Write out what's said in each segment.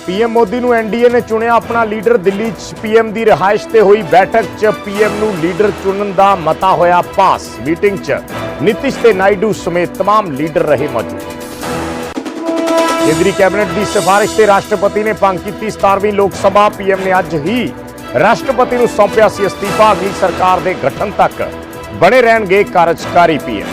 PM Modi ਨੂੰ NDA ने चुनिया अपना लीडर। दिल्ली च पीएम की रिहाइश से हुई बैठक च पीएम ਨੂੰ लीडर चुनन का मता होया पास। मीटिंग च नीतीश ते नायडू समेत तमाम लीडर रहे मौजूद। केंद्रीय कैबिनेट की सिफारिश से राष्ट्रपति ने भंग की 17वीं लोक सभा। पीएम ने अज ही राष्ट्रपति ਨੂੰ सौंपिया सी अस्तीफा। अगली सरकार के गठन तक बने रहणगे कार्यकारी पीएम।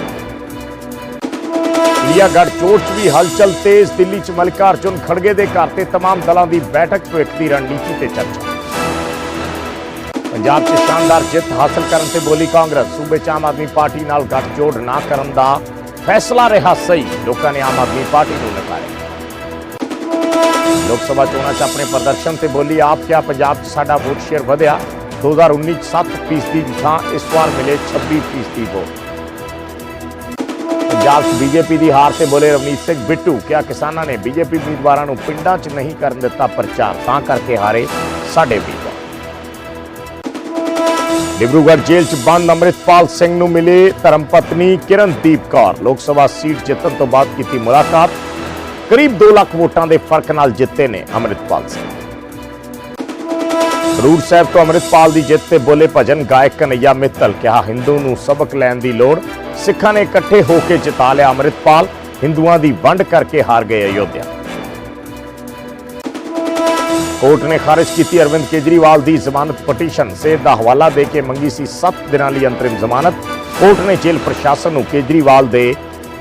गढ़चोड़ च भी हलचल तेज। दिल्ली च मल्लिकार्जुन खड़गे के घर ते तमाम दलों की बैठक भविख की रणनीति ते चर्चा। पंजाब च शानदार जित हासिल करने से बोली कांग्रेस। सूबे च आम आदमी पार्टी नाल गठजोड़ ना करन दा फैसला रहा सही। लोगों ने आम आदमी पार्टी को नकारा। लोक सभा चोणां च अपने प्रदर्शन से बोली आप क्या पंजाब च साडा वोट शेयर वधिया। 2019 7% की थां इस बार मिले 26% वोट। पंजाब बीजेपी की हार से बोले रवनीत सिंह बिट्टू। क्या किसानों ने बीजेपी उम्मीदवारों को पिंडां च नहीं करन दिता प्रचार, तां करके हारे साडे उम्मीदवार। डिब्रूगढ़ जेल च बंद अमृतपाल सिंह नूं मिले धर्मपत्नी किरणदीप कौर। लोक सभा सीट जितन तो बाद की मुलाकात। करीब 2 लाख वोटां दे फर्क नाल जिते ने अमृतपाल सिंह। खडूर साहिब तो अमृतपाल की जित ते बोले भजन गायक कन्हैया मित्तल। कहा हिंदू नूं सबक लैण दी लोड़। सिखां ने इकट्ठे होकर जिता लिया अमृतपाल। हिंदुओं की वंड करके हार गए अयोध्या। कोर्ट ने खारिज की अरविंद केजरीवाल की जमानत पटीशन। सेहत का हवाला देके मंगी सी 7 दिनों लिए अंतरिम जमानत। कोर्ट ने जेल प्रशासन को केजरीवाल के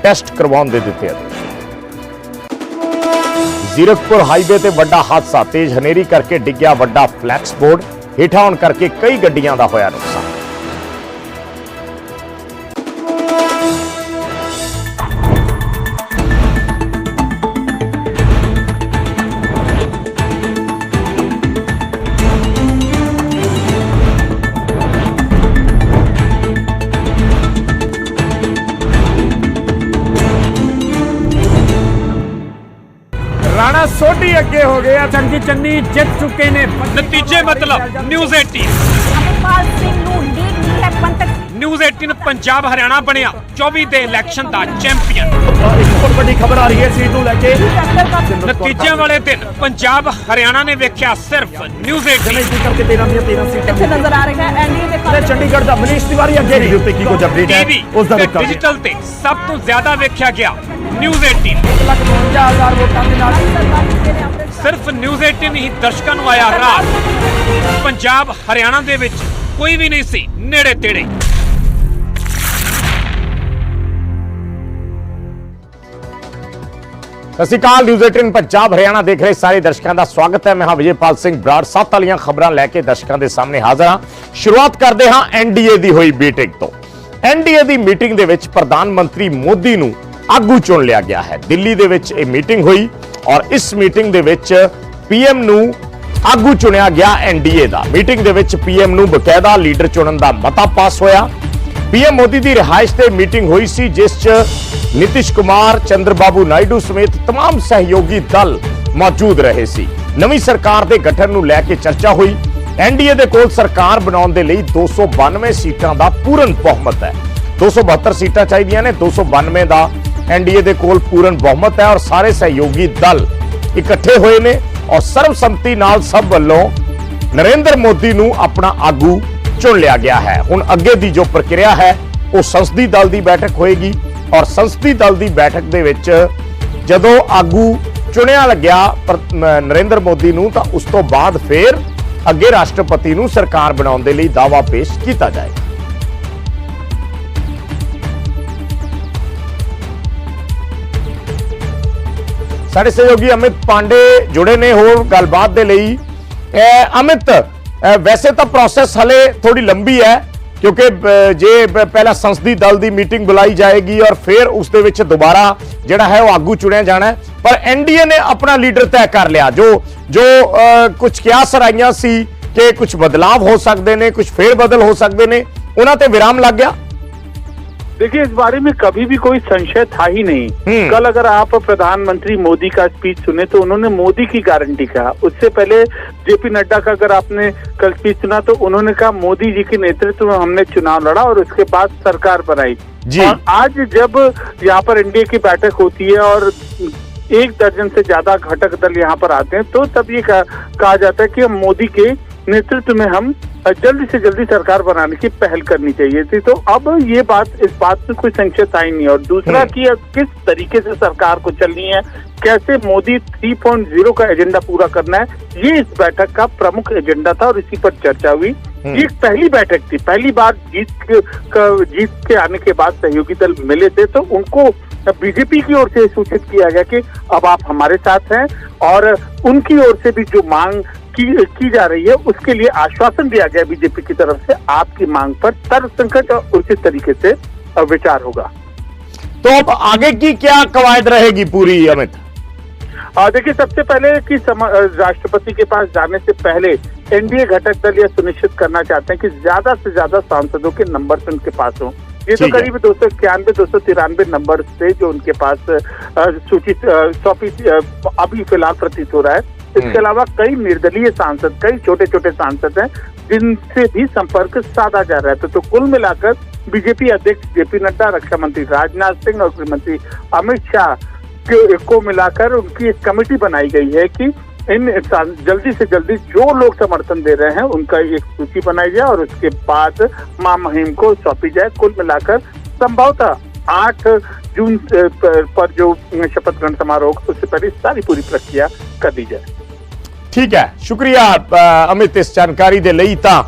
टेस्ट करवाने दे दिते आदेश। जीरकपुर हाईवे ते वड्डा हादसा। तेज हनेरी करके डिग्या वड्डा फ्लैक्स बोर्ड। हेठा आउण करके कई गड्डियां का होया नुकसान। राणा सोढी अगे हो गया। चंगी चन्नी जित चुके ने। नतीजे मतलब न्यूज़ 18। न्यूज़ 18 पंजाब हरियाणा बनिया 24 दे इलेक्शन का चैंपियन। एक बहुत बड़ी खबर आ रही है सीट नूं लेके। नतीजे वाले दिन पंजाब हरियाणा ने वेख्या सिर्फ न्यूज़ 18 करके 13 सीटें नजर आ रहा है। एनडीए चंडीगढ़ दा मनीष तिवारी अगे नहीं उत्ते की कुछ अपडेट है उस दा रुक डिजिटल ते सब तो ज्यादा वेख्या गया न्यूज़ 18। 1,52,000 वोटां दे नाल सिर्फ न्यूज़ 18 ही दर्शकों नूं आया रात। पंजाब हरियाणा दे विच कोई भी नहीं सी नेड़े तेड़े। सत श्री अकाल। न्यूज़ 18 पंजाब हरियाणा देख रहे सारे दर्शकों का स्वागत है। मैं हाँ विजयपाल सिंह बराड़। 7 वाली खबरां लैके दर्शकों के सामने हाजिर हाँ। शुरुआत करते हाँ एनडीए की हुई मीटिंग तो। एनडीए की मीटिंग के विच प्रधानमंत्री मोदी नूं आगू चुन लिया गया है। दिल्ली दे विच ये मीटिंग हुई और इस मीटिंग दे विच पीएम नूं आगू चुनिया गया एनडीए का। मीटिंग दे विच पीएम नूं बकायदा लीडर चुनन का मता पास होया। पीएम मोदी की रिहाइश से मीटिंग हुई सी जिस च नीतीश कुमार, चंद्रबाबू नायडू समेत तमाम सहयोगी दल मौजूद रहे सी। नवी सरकार के गठन नूं लैके चर्चा हुई। एनडीए दे कोल सरकार बनाउण दे लई 292 सीटां दा पूर्ण बहुमत है। 272 सीटां चाहीदियां ने। 292 दा एनडीए दे कोल पूर्ण बहुमत है और सारे सहयोगी दल इकट्ठे हुए ने और सर्वसम्मति नाल सब वल्लों नरेंद्र मोदी नूं अपना आगू चुन लिया गया है। हुण अगे दी जो प्रक्रिया है वो संसदी दल की बैठक होएगी और संसदी दल की बैठक दे विच जदों आगू चुनिया लग्या नरेंद्र मोदी नूं तां उस तो बाद फिर अगे राष्ट्रपति नूं सरकार बनाउण दे लई दावा पेश किया जाएगा। साडे सहयोगी अमित पांडे जुड़े ने होर गलबात दे लई। अमित, वैसे तो प्रोसेस हले थोड़ी लंबी है क्योंकि जे पहला संसदी दल की मीटिंग बुलाई जाएगी और फिर उस दे विच दोबारा जिहड़ा है वो आगू चुनिया जाना है। पर एनडीए ने अपना लीडर तय कर लिया। जो कुछ क्यास राइयां सी कि कुछ बदलाव हो सकते हैं, कुछ फेर बदल हो सकते हैं, उन्हां ते विराम लग गया। देखिए, इस बारे में कभी भी कोई संशय था ही नहीं। कल अगर आप प्रधानमंत्री मोदी का स्पीच सुने तो उन्होंने मोदी की गारंटी कहा। उससे पहले जेपी नड्डा का अगर आपने कल स्पीच सुना तो उन्होंने कहा मोदी जी के नेतृत्व में हमने चुनाव लड़ा और उसके बाद सरकार बनाई। और आज जब यहाँ पर एनडीए की बैठक होती है और 1 दर्जन से ज्यादा घटक दल यहाँ पर आते हैं, तो तब ये कहा जाता है कि हम मोदी के नेतृत्व में हम जल्दी से जल्दी सरकार बनाने की पहल करनी चाहिए थी। तो अब ये इस बात में कोई संशय था ही नहीं। और दूसरा कि किस तरीके से सरकार को चलनी है, कैसे मोदी 3.0 का एजेंडा पूरा करना है, ये इस बैठक का प्रमुख एजेंडा था और इसी पर चर्चा हुई। ये पहली बैठक थी, पहली बार जीत के आने के बाद सहयोगी दल मिले थे, तो उनको बीजेपी की ओर से सूचित किया गया कि अब आप हमारे साथ हैं, और उनकी ओर से भी जो मांग की जा रही है उसके लिए आश्वासन दिया गया बीजेपी की तरफ से, आपकी मांग पर तर्कसंगत और उचित तरीके से विचार होगा। तो अब आगे की क्या कवायद रहेगी पूरी, अमित? देखिए, सबसे पहले कि राष्ट्रपति के पास जाने से पहले एनडीए घटक दल यह सुनिश्चित करना चाहते हैं कि ज्यादा से ज्यादा सांसदों के नंबर उनके पास हों। ये तो करीब 291-293 नंबर थे जो उनके पास सूची सौंपी अभी फिलहाल प्रतीत हो रहा है। इसके अलावा कई निर्दलीय सांसद, कई छोटे छोटे सांसद हैं जिनसे भी संपर्क साधा जा रहा है। तो कुल मिलाकर बीजेपी अध्यक्ष जेपी नड्डा, रक्षा मंत्री राजनाथ सिंह और गृह मंत्री अमित शाह को मिलाकर उनकी एक कमेटी बनाई गई है कि इन जल्दी से जल्दी जो लोग समर्थन दे रहे हैं उनका एक सूची बनाई जाए और उसके बाद महामहिम को सौंपी जाए। कुल मिलाकर संभवतः 8 जून पर जो शपथ ग्रहण समारोह, उससे पहले सारी पूरी प्रक्रिया कर दी जाए। ठीक है, शुक्रिया अमित इस जानकारी दे लई। तां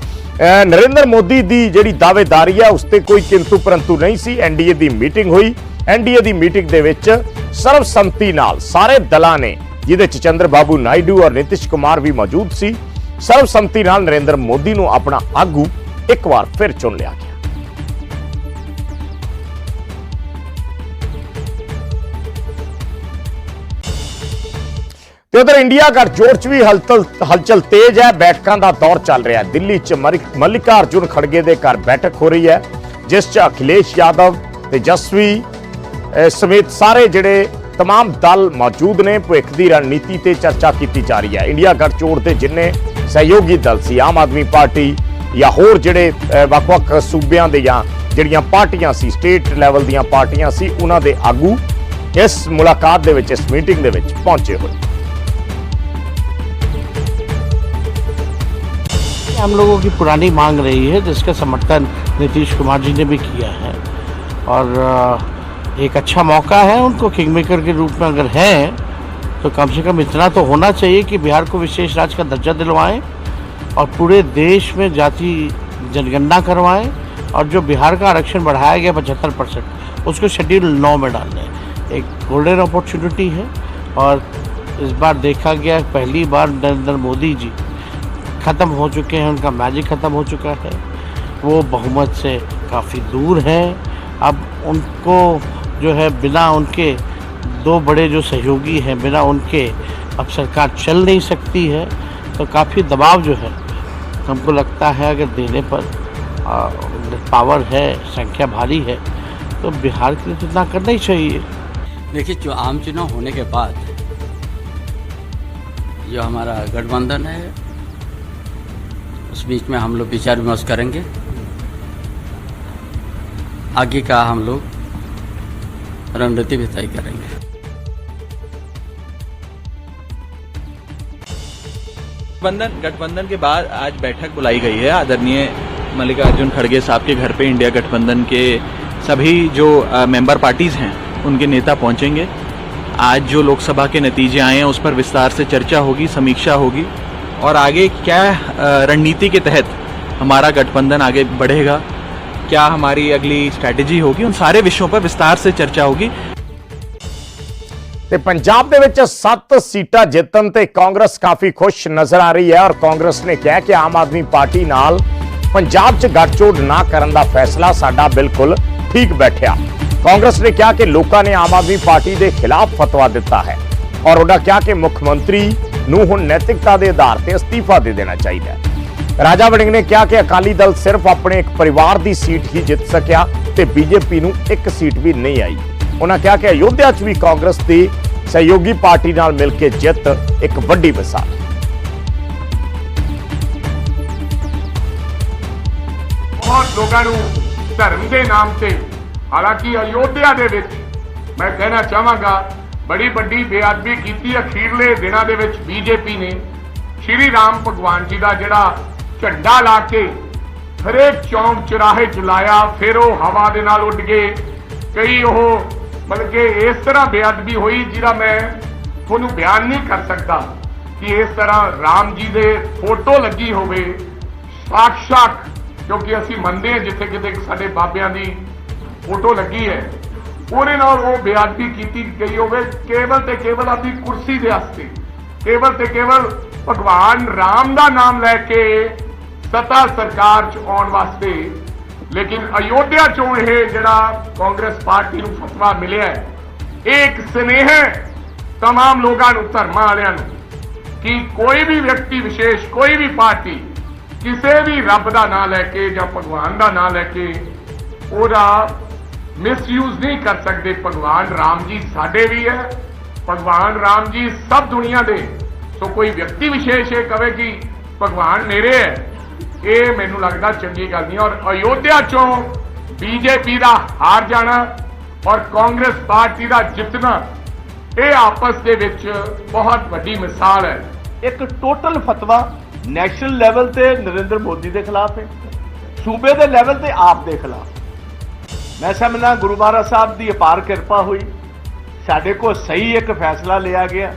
नरेंद्र मोदी दी ਜਿਹੜੀ ਦਾਅਵੇਦਾਰੀ ਹੈ ਉਸ ਤੇ ਕੋਈ ਕਿੰਤੂ ਪਰੰਤੂ ਨਹੀਂ ਸੀ। ਐਨਡੀਏ ਦੀ ਮੀਟਿੰਗ ਹੋਈ, ਐਨਡੀਏ ਦੀ ਮੀਟਿੰਗ ਦੇ ਵਿੱਚ ਸਰਬਸੰਮਤੀ ਨਾਲ ਸਾਰੇ ਦਲਾਂ ਨੇ, ਜਿਹਦੇ ਚ ਚੰਦਰ ਬਾਬੂ ਨਾਇਡੂ ਔਰ ਨਿਤਿਸ਼ ਕੁਮਾਰ ਵੀ ਮੌਜੂਦ ਸੀ, ਸਰਬਸੰਮਤੀ ਨਾਲ ਨਰਿੰਦਰ ਮੋਦੀ ਨੂੰ ਆਪਣਾ ਆਗੂ ਇੱਕ ਵਾਰ ਫਿਰ ਚੁਣ ਲਿਆ ਗਿਆ। ਤੇ ਉਧਰ ਇੰਡੀਆ ਗਠਜੋੜ ਚ ਵੀ ਹਲਚਲ ਤੇਜ਼ ਹੈ। ਬੈਠਕਾਂ ਦਾ ਦੌਰ ਚੱਲ ਰਿਹਾ ਹੈ। ਦਿੱਲੀ ਚ ਮੱਲਿਕਾ ਅਰਜੁਨ ਖੜਗੇ ਦੇ ਘਰ ਬੈਠਕ ਹੋ ਰਹੀ ਹੈ, ਜਿਸ ਚ ਅਖਿਲੇਸ਼ ਯਾਦਵ, ਤੇਜਸਵੀ ਸਮੇਤ ਸਾਰੇ ਜਿਹੜੇ तमाम दल मौजूद ने। भविख की रणनीति ते चर्चा की जा रही है। इंडिया गठजोड़ के जिन्ने सहयोगी दल सी, आम आदमी पार्टी या होर जिहड़े वख-वख सूबियां दे या जिहड़ियां पार्टियां सी, स्टेट लैवल दीयां पार्टियां सी, उन्हां दे आगू इस मुलाकात दे विच, इस मीटिंग दे विच पहुंचे हुए। हम लोगों की पुरानी मांग रही है जिसका समर्थन नीतीश कुमार जी ने भी किया है, और एक अच्छा मौका है उनको किंगमेकर के रूप में अगर हैं तो कम से कम इतना तो होना चाहिए कि बिहार को विशेष राज्य का दर्जा दिलवाएं और पूरे देश में जाति जनगणना करवाएं, और जो बिहार का आरक्षण बढ़ाया गया 75% उसको शेड्यूल 9 में डाल दें। एक गोल्डन अपॉर्चुनिटी है, और इस बार देखा गया पहली बार नरेंद्र मोदी जी ख़त्म हो चुके हैं, उनका मैजिक ख़त्म हो चुका है, वो बहुमत से काफ़ी दूर हैं। अब उनको जो है बिना उनके 2 बड़े जो सहयोगी हैं, बिना उनके अब सरकार चल नहीं सकती है। तो काफ़ी दबाव जो है हमको लगता है अगर देने पर पावर है, संख्या भारी है, तो बिहार के लिए तो इतना करना ही चाहिए। देखिए, जो आम चुनाव होने के बाद जो हमारा गठबंधन है उस बीच में हम लोग विचार विमर्श करेंगे, आगे का हम लोग रणनीति भी तय करेंगे। गठबंधन के बाद आज बैठक बुलाई गई है आदरणीय मल्लिकार्जुन खड़गे साहब के घर पे। इंडिया गठबंधन के सभी जो मेंबर पार्टीज हैं उनके नेता पहुंचेंगे। आज जो लोकसभा के नतीजे आए हैं उस पर विस्तार से चर्चा होगी, समीक्षा होगी, और आगे क्या रणनीति के तहत हमारा गठबंधन आगे बढ़ेगा, क्या हमारी अगली स्ट्रैटेजी होगी, उन सारे विषयों पर विस्तार से चर्चा होगी। ਤੇ ਪੰਜਾਬ ਦੇ ਵਿੱਚ 7 ਸੀਟਾਂ ਜਿੱਤਣ ਤੇ ਕਾਂਗਰਸ ਕਾਫੀ ਖੁਸ਼ ਨਜ਼ਰ ਆ ਰਹੀ ਹੈ, ਔਰ ਕਾਂਗਰਸ ਨੇ ਕਿਹਾ ਕਿ ਆਮ ਆਦਮੀ ਪਾਰਟੀ ਨਾਲ ਪੰਜਾਬ 'ਚ ਗੱਠਜੋੜ ਨਾ ਕਰਨ ਦਾ ਫੈਸਲਾ ਸਾਡਾ ਬਿਲਕੁਲ ਠੀਕ ਬੈਠਿਆ। ਕਾਂਗਰਸ ਨੇ ਕਿਹਾ ਕਿ ਲੋਕਾਂ ਨੇ ਆਮ ਆਦਮੀ ਪਾਰਟੀ ਦੇ ਖਿਲਾਫ ਫਤਵਾ ਦਿੱਤਾ ਹੈ, ਔਰ ਉਹਨਾਂ ਕਿਹਾ ਕਿ ਮੁੱਖ ਮੰਤਰੀ ਨੂੰ ਹੁਣ ਨੈਤਿਕਤਾ ਦੇ ਆਧਾਰ ਤੇ ਅਸਤੀਫਾ ਦੇ ਦੇਣਾ ਚਾਹੀਦਾ ਹੈ। ਰਾਜਾ ਵੜਿੰਗ ਨੇ ਕਿਹਾ ਕਿ ਅਕਾਲੀ ਦਲ ਸਿਰਫ ਆਪਣੇ ਇੱਕ ਪਰਿਵਾਰ ਦੀ ਸੀਟ ਹੀ ਜਿੱਤ ਸਕਿਆ ਤੇ ਬੀਜੇਪੀ ਨੂੰ ਇੱਕ ਸੀਟ ਵੀ ਨਹੀਂ ਆਈ। ਉਹਨਾਂ ਕਿਹਾ ਕਿ ਅਯੋਧਿਆ 'ਚ ਵੀ ਕਾਂਗਰਸ ਦੀ ਸਹਿਯੋਗੀ ਪਾਰਟੀ ਨਾਲ ਮਿਲ ਕੇ ਜਿੱਤ ਇੱਕ ਵੱਡੀ ਮਿਸਾਲ ਹੈ। ਬਹੁਤ ਲੋਕਾਂ ਨੂੰ ਧਰਮ ਦੇ ਨਾਮ ਤੇ, ਹਾਲਾਂਕਿ ਅਯੋਧਿਆ ਦੇ ਵਿੱਚ ਮੈਂ ਕਹਿਣਾ ਚਾਹਾਂਗਾ ਬੜੀ ਵੱਡੀ ਬੇਅਦਬੀ ਕੀਤੀ ਅਖੀਰਲੇ ਦਿਨਾਂ ਦੇ ਵਿੱਚ ਬੀਜੇਪੀ ਨੇ ਸ਼੍ਰੀ ਰਾਮ ਭਗਵਾਨ ਜੀ ਦਾ ਜਿਹੜਾ ਝੰਡਾ ਲਾ ਕੇ ਹਰੇਕ ਚੌਂਕ ਚੁਰਾਹੇ ਚਲਾਇਆ, ਫਿਰ ਉਹ ਹਵਾ ਦੇ ਨਾਲ ਉੱਡ ਗਏ। ਕਈ ਉਹ ਮਤਲਬ ਕਿ ਇਸ ਤਰ੍ਹਾਂ ਬੇਅਦਬੀ ਹੋਈ ਜਿਹਦਾ ਮੈਂ ਤੁਹਾਨੂੰ ਬਿਆਨ ਨਹੀਂ ਕਰ ਸਕਦਾ ਕਿ ਇਸ ਤਰ੍ਹਾਂ ਰਾਮ ਜੀ ਦੇ ਫੋਟੋ ਲੱਗੀ ਹੋਵੇ ਸਾਕਸ਼ਾਤ, ਕਿਉਂਕਿ ਅਸੀਂ ਮੰਨਦੇ ਹਾਂ ਜਿੱਥੇ ਕਿਤੇ ਸਾਡੇ ਬਾਬਿਆਂ ਦੀ ਫੋਟੋ ਲੱਗੀ ਹੈ ਉਹਦੇ ਨਾਲ ਉਹ ਬੇਅਦਬੀ ਕੀਤੀ ਗਈ ਹੋਵੇ ਕੇਵਲ ਤੇ ਕੇਵਲ ਆਪਣੀ ਕੁਰਸੀ ਦੇ ਵਾਸਤੇ, ਕੇਵਲ ਤੇ ਕੇਵਲ ਭਗਵਾਨ ਰਾਮ ਦਾ ਨਾਮ ਲੈ ਕੇ ਸੱਤਾ ਸਰਕਾਰ ਚ ਆਉਣ ਵਾਸਤੇ। ਲੇਕਿਨ ਅਯੋਧਿਆ ਚੋਂ ਇਹ ਜਿਹੜਾ ਕਾਂਗਰਸ ਪਾਰਟੀ ਨੂੰ ਫਤਵਾ ਮਿਲਿਆ ਹੈ, ਇਹ ਇੱਕ ਸਨੇਹ ਹੈ तमाम लोगों ਨੂੰ, ਧਰਮਾਂ ਵਾਲਿਆਂ ਨੂੰ, ਕਿ ਕੋਈ ਵੀ ਵਿਅਕਤੀ ਵਿਸ਼ੇਸ਼, ਕੋਈ ਵੀ ਪਾਰਟੀ ਕਿਸੇ ਵੀ ਰੱਬ ਦਾ ਨਾਂ ਲੈ ਕੇ ਜਾਂ ਭਗਵਾਨ ਦਾ ਨਾਂ ਲੈ ਕੇ ਉਹਦਾ ਮਿਸਯੂਜ਼ ਨਹੀਂ ਕਰ ਸਕਦੇ। ਭਗਵਾਨ ਰਾਮ ਜੀ ਸਾਡੇ ਵੀ ਹੈ, ਭਗਵਾਨ ਰਾਮ ਜੀ ਸਭ ਦੁਨੀਆ ਦੇ। ਸੋ ਕੋਈ ਵਿਅਕਤੀ ਵਿਸ਼ੇਸ਼ ਇਹ ਕਵੇ ਕਿ ਭਗਵਾਨ ਮੇਰੇ ਹੈ, ਇਹ ਮੈਨੂੰ ਲੱਗਦਾ ਚੰਗੀ ਗੱਲ ਨਹੀਂ। ਔਰ ਅਯੋਧਿਆ ਚੋਂ ਬੀਜੇਪੀ ਦਾ ਹਾਰ ਜਾਣਾ ਔਰ ਕਾਂਗਰਸ ਪਾਰਟੀ ਦਾ ਜਿੱਤਣਾ, ਇਹ ਆਪਸ ਦੇ ਵਿੱਚ ਬਹੁਤ ਵੱਡੀ ਮਿਸਾਲ ਹੈ। ਇੱਕ ਟੋਟਲ ਫਤਵਾ ਨੈਸ਼ਨਲ ਲੈਵਲ ਤੇ ਨਰਿੰਦਰ ਮੋਦੀ ਦੇ ਖਿਲਾਫ ਹੈ, ਸੂਬੇ ਦੇ ਲੈਵਲ ਤੇ ਆਪ ਦੇ ਖਿਲਾਫ। ਮੈਂ ਸਮਝਦਾ ਗੁਰੂ ਮਹਾਰਾਜ ਸਾਹਿਬ ਦੀ ਅਪਾਰ ਕਿਰਪਾ ਹੋਈ, ਸਾਡੇ ਕੋਲ ਸਹੀ ਇੱਕ ਫੈਸਲਾ ਲਿਆ ਗਿਆ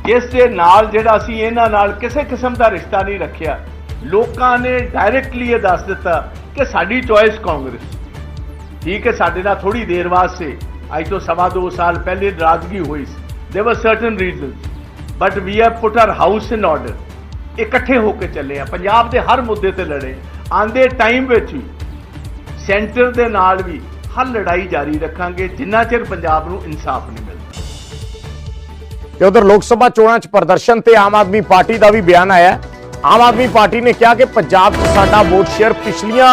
ਜਿਸ ਦੇ ਨਾਲ ਜਿਹੜਾ ਅਸੀਂ ਇਹਨਾਂ ਨਾਲ ਕਿਸੇ ਕਿਸਮ ਦਾ ਰਿਸ਼ਤਾ ਨਹੀਂ ਰੱਖਿਆ। ਲੋਕਾਂ ਨੇ ਡਾਇਰੈਕਟਲੀ ਇਹ ਦੱਸ ਦਿੱਤਾ ਕਿ ਸਾਡੀ ਚੋਇਸ ਕਾਂਗਰਸ। ਠੀਕ ਹੈ, ਸਾਡੇ ਨਾਲ ਥੋੜੀ ਦੇਰ ਵਾਸਤੇ ਅੱਜ ਤੋਂ 2.25 ਸਾਲ ਪਹਿਲੇ ਨਾਰਾਜ਼ਗੀ ਹੋਈ ਸੀ, there were certain reasons, but we have put our house in order. इकट्ठे होकर चले हैं, पंजाब के हर मुद्दे ते लड़े, आंदे टाइम विच भी सेंटर दे नाल भी हर लड़ाई जारी रखांगे जिन्ना चिर पंजाब नूं इंसाफ नहीं मिलता। ਤੇ ਉਧਰ ਲੋਕ ਸਭਾ ਚੋਣਾਂ 'ਚ ਪ੍ਰਦਰਸ਼ਨ ਤੇ ਆਮ ਆਦਮੀ ਪਾਰਟੀ ਦਾ ਵੀ ਬਿਆਨ ਆਇਆ। ਆਮ ਆਦਮੀ ਪਾਰਟੀ ਨੇ ਕਿਹਾ ਕਿ ਪੰਜਾਬ 'ਚ ਸਾਡਾ ਵੋਟ ਸ਼ੇਅਰ ਪਿਛਲੀਆਂ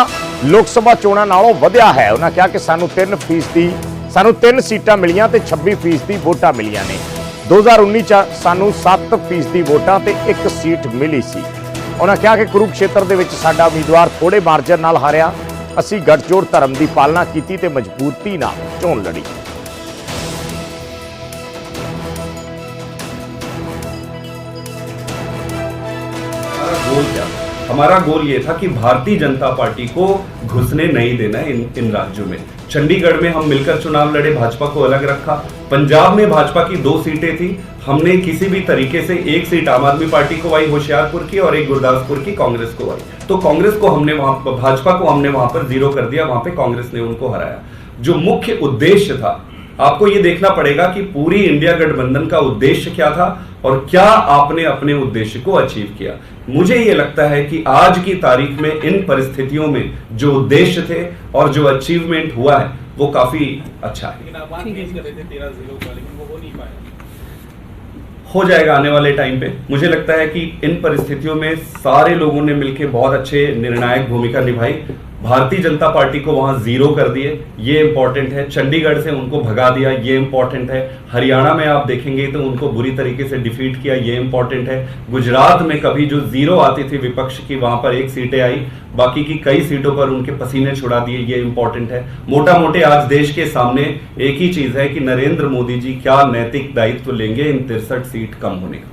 ਲੋਕ ਸਭਾ ਚੋਣਾਂ ਨਾਲੋਂ ਵਧਿਆ ਹੈ। ਉਹਨਾਂ ਕਿਹਾ ਕਿ ਸਾਨੂੰ 3 ਸੀਟਾਂ ਮਿਲੀਆਂ ਤੇ 26% ਵੋਟਾਂ ਮਿਲੀਆਂ ਨੇ। 2019 'ਚ ਸਾਨੂੰ 7% ਵੋਟਾਂ ਤੇ 1 ਸੀਟ ਮਿਲੀ ਸੀ। ਉਹਨਾਂ ਕਿਹਾ ਕਿ ਕੁਰੂਕਸ਼ੇਤਰ ਦੇ ਵਿੱਚ ਸਾਡਾ ਉਮੀਦਵਾਰ ਥੋੜੇ ਮਾਰਜਨ ਨਾਲ ਹਾਰਿਆ। ਅਸੀਂ ਗੱਠਜੋੜ ਧਰਮ ਦੀ ਪਾਲਣਾ ਕੀਤੀ ਤੇ ਮਜ਼ਬੂਤੀ ਨਾਲ ਚੋਣ ਲੜੀ। गोल क्या? हमारा गोल ये था कि भारतीय जनता पार्टी को घुसने नहीं देना है इन राज्यों में। चंडीगढ़ में हम मिलकर चुनाव लड़े, भाजपा को अलग रखा। पंजाब में भाजपा की 2 सीटें थी, हमने किसी भी तरीके से 1 सीट आम आदमी पार्टी को आई होशियारपुर की और 1 गुरदासपुर की कांग्रेस को आई। तो कांग्रेस को हमने वहां, भाजपा को हमने वहां पर 0 कर दिया, वहां पे कांग्रेस ने उनको हराया। जो मुख्य उद्देश्य था, आपको ये देखना पड़ेगा कि पूरी इंडिया गठबंधन का उद्देश्य क्या था और क्या आपने अपने उद्देश्य को अचीव किया। मुझे ये लगता है कि आज की तारीख में इन परिस्थितियों में जो उद्देश्य थे और जो अचीवमेंट हुआ है वो काफी अच्छा है। हो जाएगा आने वाले टाइम पे। मुझे लगता है कि इन परिस्थितियों में सारे लोगों ने मिलकर बहुत अच्छे निर्णायक भूमिका निभाई। भारतीय जनता पार्टी को वहां 0 कर दिए, ये इंपॉर्टेंट है। चंडीगढ़ से उनको भगा दिया, ये इंपॉर्टेंट है। हरियाणा में आप देखेंगे तो उनको बुरी तरीके से डिफीट किया, ये इंपॉर्टेंट है। गुजरात में कभी जो 0 आती थी विपक्ष की, वहां पर 1 सीटें आई, बाकी की कई सीटों पर उनके पसीने छुड़ा दिए, ये इंपॉर्टेंट है। मोटा मोटे आज देश के सामने एक ही चीज है कि नरेंद्र मोदी जी क्या नैतिक दायित्व लेंगे इन 63 सीट कम होने का।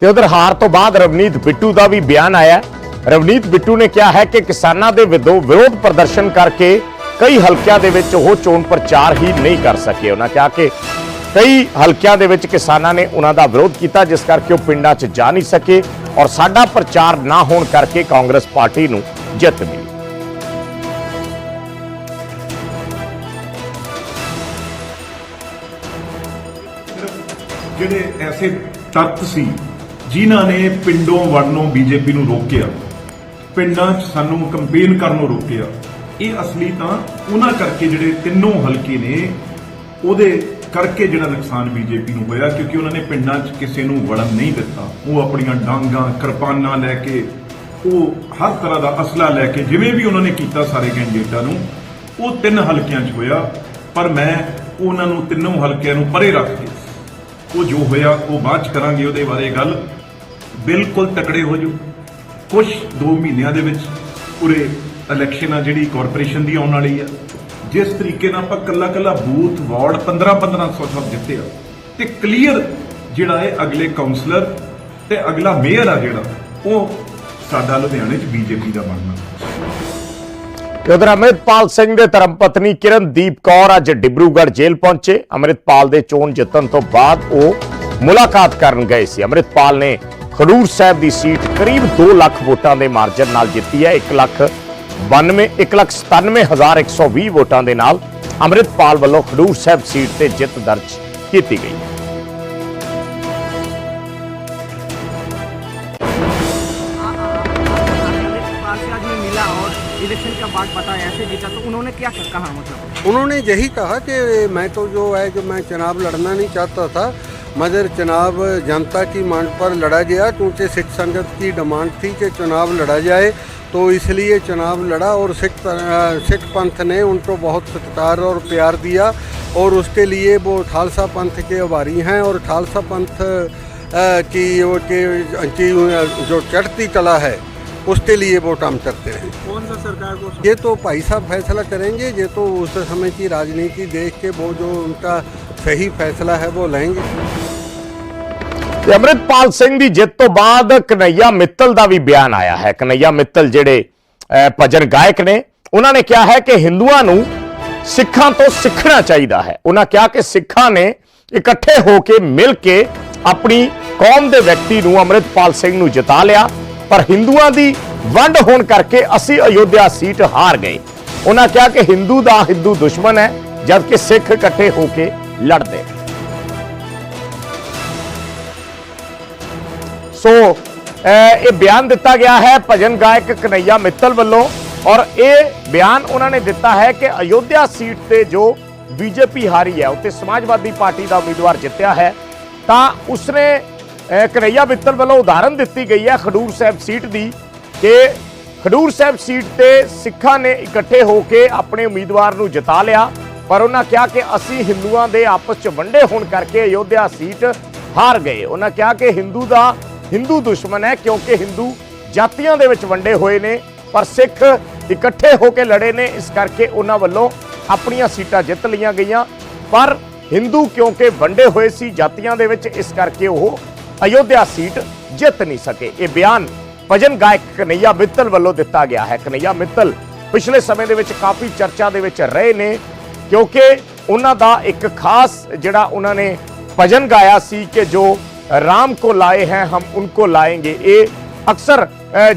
ਤੇ ਉਧਰ ਹਾਰ ਤੋਂ ਬਾਅਦ ਰਵਨੀਤ ਬਿੱਟੂ ਦਾ ਵੀ ਬਿਆਨ ਆਇਆ। ਰਵਨੀਤ ਬਿੱਟੂ ਨੇ ਕਿਹਾ ਹੈ ਕਿ ਕਿਸਾਨਾਂ ਦੇ ਵਿਰੋਧ ਪ੍ਰਦਰਸ਼ਨ ਕਰਕੇ ਕਈ ਹਲਕਿਆਂ ਦੇ ਵਿੱਚ ਉਹ ਚੋਣ ਪ੍ਰਚਾਰ ਹੀ ਨਹੀਂ ਕਰ ਸਕੇ। ਉਹਨਾਂ ਕਿਹਾ ਕਿ ਕਈ ਹਲਕਿਆਂ ਦੇ ਵਿੱਚ ਕਿਸਾਨਾਂ ਨੇ ਉਹਨਾਂ ਦਾ ਵਿਰੋਧ ਕੀਤਾ, ਜਿਸ ਕਰਕੇ ਉਹ ਪਿੰਡਾਂ 'ਚ ਜਾ ਨਹੀਂ ਸਕੇ ਔਰ ਸਾਡਾ ਪ੍ਰਚਾਰ ਨਾ ਹੋਣ ਕਰਕੇ ਕਾਂਗਰਸ ਪਾਰਟੀ ਨੂੰ ਜਿੱਤ ਮਿਲੀ। ਜਿਹੜੇ ਐਸੇ ਤੱਤ ਸੀ ਜਿਨ੍ਹਾਂ ਨੇ ਪਿੰਡੋਂ ਵੜਨੋਂ ਬੀਜੇਪੀ ਨੂੰ ਰੋਕਿਆ, ਪਿੰਡਾਂ 'ਚ ਸਾਨੂੰ ਕੰਪੇਨ ਕਰਨੋਂ ਰੋਕਿਆ, ਇਹ ਅਸਲੀ ਤਾਂ ਉਹਨਾਂ ਕਰਕੇ ਜਿਹੜੇ ਤਿੰਨੋਂ ਹਲਕੇ ਨੇ ਉਹਦੇ ਕਰਕੇ ਜਿਹੜਾ ਨੁਕਸਾਨ ਬੀਜੇਪੀ ਨੂੰ ਹੋਇਆ, ਕਿਉਂਕਿ ਉਹਨਾਂ ਨੇ ਪਿੰਡਾਂ 'ਚ ਕਿਸੇ ਨੂੰ ਵੜਨ ਨਹੀਂ ਦਿੱਤਾ। ਉਹ ਆਪਣੀਆਂ ਡਾਂਗਾਂ ਕਿਰਪਾਨਾਂ ਲੈ ਕੇ, ਉਹ ਹਰ ਤਰ੍ਹਾਂ ਦਾ ਅਸਲਾ ਲੈ ਕੇ, ਜਿਵੇਂ ਵੀ ਉਹਨਾਂ ਨੇ ਕੀਤਾ ਸਾਰੇ ਕੈਂਡੀਡੇਟਾਂ ਨੂੰ, ਉਹ 3 ਹਲਕਿਆਂ 'ਚ ਹੋਇਆ। ਪਰ ਮੈਂ ਉਹਨਾਂ ਨੂੰ ਤਿੰਨੋਂ ਹਲਕਿਆਂ ਨੂੰ ਪਰੇ ਰੱਖ ਕੇ, ਉਹ ਜੋ ਹੋਇਆ ਉਹ ਬਾਅਦ 'ਚ ਕਰਾਂਗੇ ਉਹਦੇ ਬਾਰੇ ਗੱਲ। ਬਿਲਕੁਲ ਤਕੜੇ ਹੋ ਜਾਓ। ਕੁਝ 2 ਮਹੀਨਿਆਂ ਦੇ ਵਿੱਚ ਪੂਰੇ ਇਲੈਕਸ਼ਨ ਆ ਜਿਹੜੀ ਕਾਰਪੋਰੇਸ਼ਨ ਦੀ ਆਉਣ ਵਾਲੀ ਆ, ਜਿਸ ਤਰੀਕੇ ਨਾਲ ਆਪਾਂ ਕੱਲਾ ਕੱਲਾ ਬੂਥ ਵਾਰਡ 1500 ਸਭ ਜਿੱਤੇ ਆ ਤੇ ਕਲੀਅਰ ਜਿਹੜਾ ਹੈ ਅਗਲੇ ਕਾਉਂਸਲਰ ਤੇ ਅਗਲਾ ਮੇਅਰ ਆ ਜਿਹੜਾ ਉਹ ਸਾਡਾ ਲੁਧਿਆਣੇ 'ਚ ਬੀਜੇਪੀ ਦਾ ਬਣਨਾ। ਉਧਰ ਅੰਮ੍ਰਿਤਪਾਲ ਸਿੰਘ ਦੇ ਧਰਮ ਪਤਨੀ ਕਿਰਨਦੀਪ ਕੌਰ ਅੱਜ ਡਿਬਰੂਗੜ੍ਹ ਜੇਲ੍ਹ ਪਹੁੰਚੇ। ਅੰਮ੍ਰਿਤਪਾਲ ਦੇ ਚੋਣ ਜਿੱਤਣ ਤੋਂ ਬਾਅਦ ਉਹ ਮੁਲਾਕਾਤ ਕਰਨ ਗਏ ਸੀ। ਅੰਮ੍ਰਿਤਪਾਲ ਨੇ ਖਡੂਰ ਸਾਹਿਬ ਦੀ ਸੀਟ ਕਰੀਬ 2 ਲੱਖ ਵੋਟਾਂ ਦੇ ਮਾਰਜਨ ਨਾਲ ਜਿੱਤੀ ਹੈ। 1,97,120 ਵੋਟਾਂ ਦੇ ਨਾਲ ਅੰਮ੍ਰਿਤਪਾਲ ਵੱਲੋਂ ਖਡੂਰ ਸਾਹਿਬ ਸੀਟ ਤੇ ਜਿੱਤ ਦਰਜ ਕੀਤੀ ਗਈ। इलेक्शन का बात बताया ऐसे जीता तो उन्होंने क्या कहा? मतलब उन्होंने यही कहा कि मैं तो जो है जो मैं चुनाव लड़ना नहीं चाहता था, मगर चुनाव जनता की मांग पर लड़ा गया क्योंकि सिख संगत की डिमांड थी कि चुनाव लड़ा जाए, तो इसलिए चुनाव लड़ा और सिख पंथ ने उनको बहुत सत्कार और प्यार दिया और उसके लिए वो खालसा पंथ के आभारी हैं। और खालसा पंथ की जो चढ़ती कला है उसके लिए वो काम करते हैं। कौन सा सरकार को? ये तो भाई साहब फैसला करेंगे, ये तो उस समय की राजनीति देख के वो जो उनका सही फैसला है वो लेंगे। ਅੰਮ੍ਰਿਤਪਾਲ ਸਿੰਘ ਦੀ ਜਿੱਤ ਤੋਂ ਬਾਅਦ ਕਨਈਆ ਮਿੱਤਲ ਦਾ ਵੀ ਬਿਆਨ ਆਇਆ ਹੈ। ਕਨਈਆ ਮਿੱਤਲ ਜਿਹੜੇ ਭਜਨ ਗਾਇਕ ਨੇ, ਉਹਨਾਂ ਨੇ ਕਿਹਾ ਹੈ ਕਿ ਹਿੰਦੂਆਂ ਨੂੰ ਸਿੱਖਾਂ ਤੋਂ ਸਿੱਖਣਾ ਚਾਹੀਦਾ ਹੈ। ਉਹਨਾਂ ਕਿਹਾ ਕਿ ਸਿੱਖਾਂ ਨੇ ਇਕੱਠੇ ਹੋ ਕੇ ਮਿਲ ਕੇ ਆਪਣੀ ਕੌਮ ਦੇ ਵਿਅਕਤੀ ਨੂੰ ਅੰਮ੍ਰਿਤਪਾਲ ਸਿੰਘ ਨੂੰ ਜਿਤਾ ਲਿਆ, ਪਰ ਹਿੰਦੂਆਂ ਦੀ ਵੰਡ ਹੋਣ ਕਰਕੇ ਅਸੀਂ ਅਯੋਧਿਆ ਸੀਟ ਹਾਰ ਗਏ। ਉਹਨਾਂ ਕਿਹਾ ਕਿ ਹਿੰਦੂ ਦਾ ਹਿੰਦੂ ਦੁਸ਼ਮਣ ਹੈ, ਜਦਕਿ ਸਿੱਖ ਇਕੱਠੇ ਹੋ ਕੇ ਲੜਦੇ। ਸੋ ਇਹ ਬਿਆਨ ਦਿੱਤਾ ਗਿਆ ਹੈ ਭਜਨ ਗਾਇਕ ਕਨਈਆ ਮਿੱਤਲ ਵੱਲੋਂ, ਔਰ ਇਹ ਬਿਆਨ ਉਹਨਾਂ ਨੇ ਦਿੱਤਾ ਹੈ ਕਿ ਅਯੋਧਿਆ ਸੀਟ ਤੇ ਜੋ ਬੀਜੇਪੀ ਹਾਰੀ ਹੈ ਉੱਤੇ ਸਮਾਜਵਾਦੀ ਪਾਰਟੀ ਦਾ ਉਮੀਦਵਾਰ ਜਿੱਤਿਆ ਹੈ, ਤਾਂ ਉਸਨੇ ਕਨਈਆ ਮਿੱਤਲ ਵੱਲੋਂ ਉਦਾਹਰਨ ਦਿੱਤੀ ਗਈ ਹੈ ਖਡੂਰ ਸਾਹਿਬ ਸੀਟ ਦੀ ਕਿ ਖਡੂਰ ਸਾਹਿਬ ਸੀਟ ਤੇ ਸਿੱਖਾਂ ਨੇ ਇਕੱਠੇ ਹੋ ਕੇ ਆਪਣੇ ਉਮੀਦਵਾਰ ਨੂੰ ਜਿਤਾ ਲਿਆ, ਪਰ ਉਹਨਾਂ ਕਿਹਾ ਕਿ ਅਸੀਂ ਹਿੰਦੂਆਂ ਦੇ ਆਪਸ 'ਚ ਵੰਡੇ ਹੋਣ ਕਰਕੇ ਅਯੋਧਿਆ ਸੀਟ ਹਾਰ ਗਏ। ਉਹਨਾਂ ਕਿਹਾ ਕਿ ਹਿੰਦੂ ਦਾ ਹਿੰਦੂ ਦੁਸ਼ਮਣ ਹੈ ਕਿਉਂਕਿ ਹਿੰਦੂ ਜਾਤੀਆਂ ਦੇ ਵਿੱਚ ਵੰਡੇ ਹੋਏ ਨੇ, ਪਰ ਸਿੱਖ ਇਕੱਠੇ ਹੋ ਕੇ ਲੜੇ ਨੇ, ਇਸ ਕਰਕੇ ਉਹਨਾਂ ਵੱਲੋਂ ਆਪਣੀਆਂ ਸੀਟਾਂ ਜਿੱਤ ਲਈਆਂ ਗਈਆਂ, ਪਰ ਹਿੰਦੂ ਕਿਉਂਕਿ ਵੰਡੇ ਹੋਏ ਸੀ ਜਾਤੀਆਂ ਦੇ ਵਿੱਚ, ਇਸ ਕਰਕੇ ਉਹ ਅਯੋਧਿਆ ਸੀਟ ਜਿੱਤ ਨਹੀਂ ਸਕੇ। ਇਹ ਬਿਆਨ ਭਜਨ ਗਾਇਕ ਕਨਈਆ ਮਿੱਤਲ ਵੱਲੋਂ ਦਿੱਤਾ ਗਿਆ ਹੈ। ਕਨਈਆ ਮਿੱਤਲ ਪਿਛਲੇ ਸਮੇਂ ਦੇ ਵਿੱਚ ਕਾਫੀ ਚਰਚਾ ਦੇ ਵਿੱਚ ਰਹੇ ਨੇ ਕਿਉਂਕਿ ਉਹਨਾਂ ਦਾ ਇੱਕ ਖਾਸ ਜਿਹੜਾ ਉਹਨਾਂ ਨੇ ਭਜਨ ਗਾਇਆ ਸੀ ਕਿ ਜੋ ਰਾਮ ਕੋ ਲਾਏ ਹੈ ਹਮ ਉनको ਲਾਏਂਗੇ। ਇਹ ਅਕਸਰ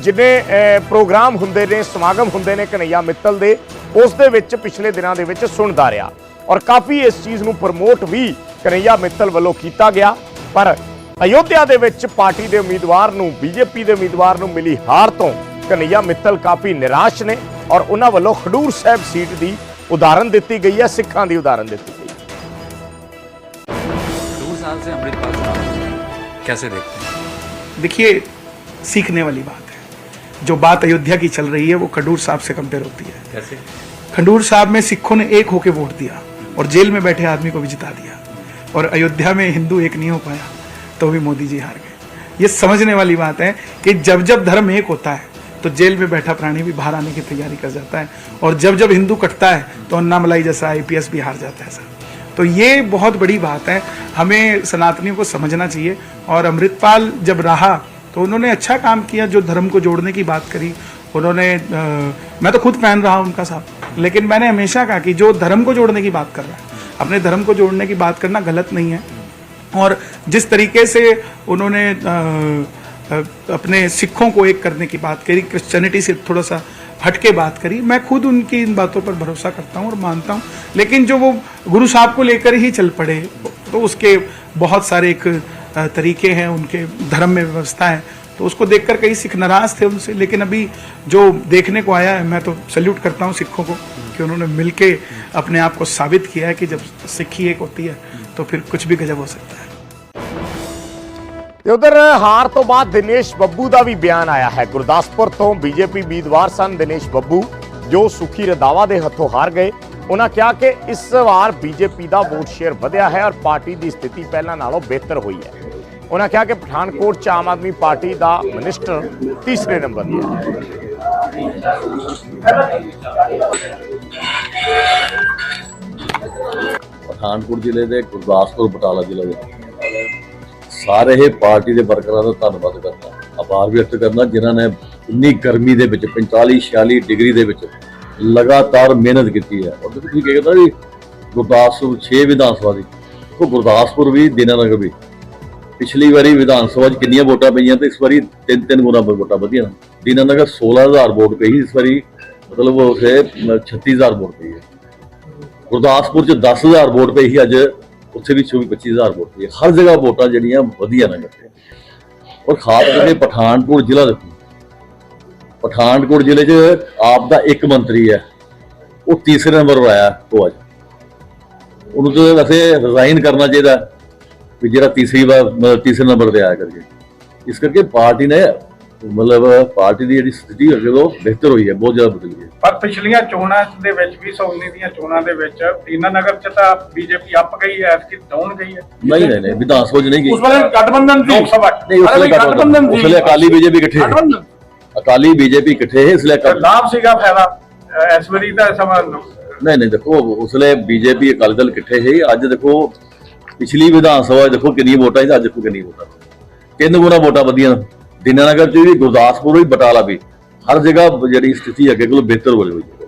ਜਿੰਨੇ ਪ੍ਰੋਗਰਾਮ ਹੁੰਦੇ ਨੇ, ਸਮਾਗਮ ਹੁੰਦੇ ਨੇ ਕਨਈਆ ਮਿੱਤਲ ਦੇ, ਉਸ ਦੇ ਵਿੱਚ ਪਿਛਲੇ ਦਿਨਾਂ ਦੇ ਵਿੱਚ ਸੁਣਦਾ ਰਿਹਾ ਔਰ ਕਾਫੀ ਇਸ ਚੀਜ਼ ਨੂੰ ਪ੍ਰਮੋਟ ਵੀ ਕਨਈਆ ਮਿੱਤਲ ਵੱਲੋਂ ਕੀਤਾ ਗਿਆ, ਪਰ ਅਯੋਧਿਆ ਦੇ ਵਿੱਚ ਪਾਰਟੀ ਦੇ ਉਮੀਦਵਾਰ ਨੂੰ, ਬੀਜੇਪੀ ਦੇ ਉਮੀਦਵਾਰ ਨੂੰ ਮਿਲੀ ਹਾਰ ਤੋਂ ਕਨਈਆ ਮਿੱਤਲ ਕਾਫੀ ਨਿਰਾਸ਼ ਨੇ ਔਰ ਉਹਨਾਂ ਵੱਲੋਂ ਖਡੂਰ ਸਾਹਿਬ ਸੀਟ ਦੀ ਉਦਾਹਰਨ ਦਿੱਤੀ ਗਈ ਹੈ, ਸਿੱਖਾਂ ਦੀ ਉਦਾਹਰਨ ਦਿੱਤੀ ਗਈ। खडूर साहब से अमृतपाल साहब कैसे देखते हैं? देखिए, सीखने वाली बात है। जो बात अयोध्या की चल रही है वो खडूर साहब से कंपेयर होती है। कैसे? खडूर साहब में सिखों ने एक होकर वोट दिया और जेल में बैठे आदमी को भी जिता दिया, और अयोध्या में हिंदू एक नहीं हो पाया तो भी मोदी जी हार गए। ये समझने वाली बात है कि जब जब धर्म एक होता है तो जेल में बैठा प्राणी भी बाहर आने की तैयारी कर जाता है, और जब जब हिंदू कटता है तो अन्नामलाई जैसा IPS भी हार जाता है सर। तो ये बहुत बड़ी बात है, हमें सनातनियों को समझना चाहिए। और अमृतपाल जब रहा तो उन्होंने अच्छा काम किया, जो धर्म को जोड़ने की बात करी उन्होंने। मैं तो खुद फैन रहा उनका साहब, लेकिन मैंने हमेशा कहा कि जो धर्म को जोड़ने की बात कर रहा है, अपने धर्म को जोड़ने की बात करना गलत नहीं है। और जिस तरीके से उन्होंने अपने सिखों को एक करने की बात करी, क्रिश्चियनिटी से थोड़ा सा हटके बात करी, मैं खुद उनकी इन बातों पर भरोसा करता हूँ और मानता हूँ। लेकिन जो वो गुरु साहब को लेकर ही चल पड़े तो उसके बहुत सारे एक तरीके हैं, उनके धर्म में व्यवस्था है, तो उसको देखकर कई सिख नाराज थे उनसे। लेकिन अभी जो देखने को आया है, मैं तो सल्यूट करता हूँ सिखों को कि उन्होंने मिलके अपने आप को साबित किया है कि जब सिक्खी एक होती है तो फिर कुछ भी गजब हो सकता है। ਉਧਰ ਹਾਰ ਤੋਂ ਬਾਅਦ ਦਿਨੇਸ਼ ਬੱਬੂ ਦਾ ਵੀ ਬਿਆਨ ਆਇਆ ਹੈ। ਗੁਰਦਾਸਪੁਰ ਤੋਂ ਬੀਜੇਪੀ ਉਮੀਦਵਾਰ ਸਨ ਦਿਨੇਸ਼ ਬੱਬੂ, ਜੋ ਸੁਖੀ ਰੰਧਾਵਾ ਦੇ ਹੱਥੋਂ ਹਾਰ ਗਏ। ਉਹਨਾਂ ਕਿਹਾ ਕਿ ਇਸ ਵਾਰ ਬੀਜੇਪੀ ਦਾ ਵੋਟ ਸ਼ੇਅਰ ਵਧਿਆ ਹੈ ਔਰ ਪਾਰਟੀ ਦੀ ਸਥਿਤੀ ਪਹਿਲਾਂ ਨਾਲੋਂ ਬਿਹਤਰ ਹੋਈ ਹੈ। ਉਹਨਾਂ ਕਿਹਾ ਕਿ ਪਠਾਨਕੋਟ 'ਚ ਆਮ ਆਦਮੀ ਪਾਰਟੀ ਦਾ ਮਿਨਿਸਟਰ ਤੀਸਰੇ ਨੰਬਰ ਤੇ ਹੈ। ਪਠਾਨਕੋਟ ਜ਼ਿਲ੍ਹੇ ਦੇ ਗੁਰਦਾਸਪੁਰ ਬਟਾਲਾ ਜ਼ਿਲ੍ਹੇ ਦੇ ਸਾਰੇ ਹੀ ਪਾਰਟੀ ਦੇ ਵਰਕਰਾਂ ਦਾ ਧੰਨਵਾਦ ਕਰਦਾ, ਆਭਾਰ ਵਿਅਕਤ ਕਰਨਾ ਜਿਨ੍ਹਾਂ ਨੇ ਇੰਨੀ ਗਰਮੀ ਦੇ ਵਿੱਚ 45-46 ਡਿਗਰੀ ਦੇ ਵਿੱਚ ਲਗਾਤਾਰ ਮਿਹਨਤ ਕੀਤੀ ਹੈ। ਔਰ ਤੁਸੀਂ ਕਹਿੰਦਾ ਵੀ ਗੁਰਦਾਸਪੁਰ 6 ਵਿਧਾਨ ਸਭਾ ਦੀ, ਉਹ ਗੁਰਦਾਸਪੁਰ ਵੀ ਦੀਨਾਨਗਰ ਵੀ ਪਿਛਲੀ ਵਾਰੀ ਵਿਧਾਨ ਸਭਾ 'ਚ ਕਿੰਨੀਆਂ ਵੋਟਾਂ ਪਈਆਂ ਤੇ ਇਸ ਵਾਰੀ 3 ਗੁਣਾ ਵੋਟਾਂ ਵਧੀਆਂ। ਦੀਨਾਨਗਰ 16,000 ਵੋਟ ਪਈ, ਇਸ ਵਾਰੀ ਮਤਲਬ ਉਸੇ 36,000 ਵੋਟ ਪਈ ਹੈ। ਗੁਰਦਾਸਪੁਰ 'ਚ 10,000 ਵੋਟ ਪਈ ਸੀ, ਅੱਜ ਉੱਥੇ ਵੀ 24-25,000 ਵੋਟ ਪਈ ਹੈ। ਹਰ ਜਗ੍ਹਾ ਵੋਟਾਂ ਜਿਹੜੀਆਂ ਵਧੀਆ ਨੇ ਔਰ ਖਾਸ ਕਰਕੇ ਪਠਾਨਕੋਟ ਜ਼ਿਲ੍ਹਾ ਦੇਖੋ, ਪਠਾਨਕੋਟ ਜ਼ਿਲ੍ਹੇ 'ਚ ਆਪ ਦਾ ਇੱਕ ਮੰਤਰੀ ਹੈ, ਉਹ ਤੀਸਰੇ ਨੰਬਰ ਪਰ ਆਇਆ। ਉਹ ਅੱਜ ਉਹਨੂੰ ਤਾਂ ਵੈਸੇ ਰਿਜ਼ਾਈਨ ਕਰਨਾ ਚਾਹੀਦਾ ਵੀ ਜਿਹੜਾ ਤੀਸਰੇ ਨੰਬਰ ਤੇ ਆਇਆ ਕਰਕੇ। ਇਸ ਕਰਕੇ ਪਾਰਟੀ ਨੇ ਮਤਲਬ ਪਾਰਟੀ ਦੀ ਜਿਹੜੀ ਸਥਿਤੀ ਅੱਗੇ ਤੋਂ ਬਿਹਤਰ ਹੋਈ ਹੈ, ਬਹੁਤ ਜ਼ਿਆਦਾ ਬਦਲੀ ਹੈ। ਪਰ ਪਿਛਲੀਆਂ ਚੋਣਾਂ ਦੇ ਵਿੱਚ ਵੀ 2019 ਦੀਆਂ ਚੋਣਾਂ ਦੇ ਵਿੱਚ ਦੀਨਾਨਗਰ 'ਚ ਤਾਂ ਬੀਜੇਪੀ ਅੱਪ ਗਈ ਹੈ, ਐਤਕੀ ਡਾਊਨ ਗਈ ਹੈ। ਨਹੀਂ ਵਿਧਾਨ ਸਭਾ 'ਚ ਨਹੀਂ ਗਈ। ਉਸ ਵੇਲੇ ਗਠਬੰਧਨ ਲੋਕ ਸਭਾ ਨਹੀਂ, ਉਸ ਵੇਲੇ ਅਕਾਲੀ ਬੀਜੇਪੀ ਇਕੱਠੇ, ਅਕਾਲੀ ਬੀਜੇਪੀ ਇਕੱਠੇ ਹੈ, ਇਸ ਲਈ ਲਾਭ ਸੀਗਾ ਫਾਇਦਾ ਇਸ ਵਾਰੀ ਦਾ ਸਮਾਂ। ਨਹੀਂ ਦੇਖੋ, ਉਸ ਵੇਲੇ ਬੀਜੇਪੀ ਅਕਾਲੀ ਦਲ ਇਕੱਠੇ ਹੈ। ਅੱਜ ਦੇਖੋ ਪਿਛਲੀ ਵਿਧਾਨ ਸਭਾ ਦੇਖੋ ਕਿੰਨੀ ਵੋਟਾਂ ਸੀ, ਅੱਜ ਦੇਖੋ ਕਿੰਨੀ ਵੋਟਾਂ, 3 ਗੁਣਾ ਵੋਟਾਂ ਵਧੀਆਂ। ਦੀਨਾਨਗਰ 'ਚ ਵੀ, ਗੁਰਦਾਸਪੁਰ ਵੀ, ਬਟਾਲਾ ਵੀ, ਹਰ ਜਗ੍ਹਾ ਜਿਹੜੀ ਸਥਿਤੀ ਅੱਗੇ ਕੋਲ ਬਿਹਤਰ ਹੋ ਰਹੀ ਹੈ।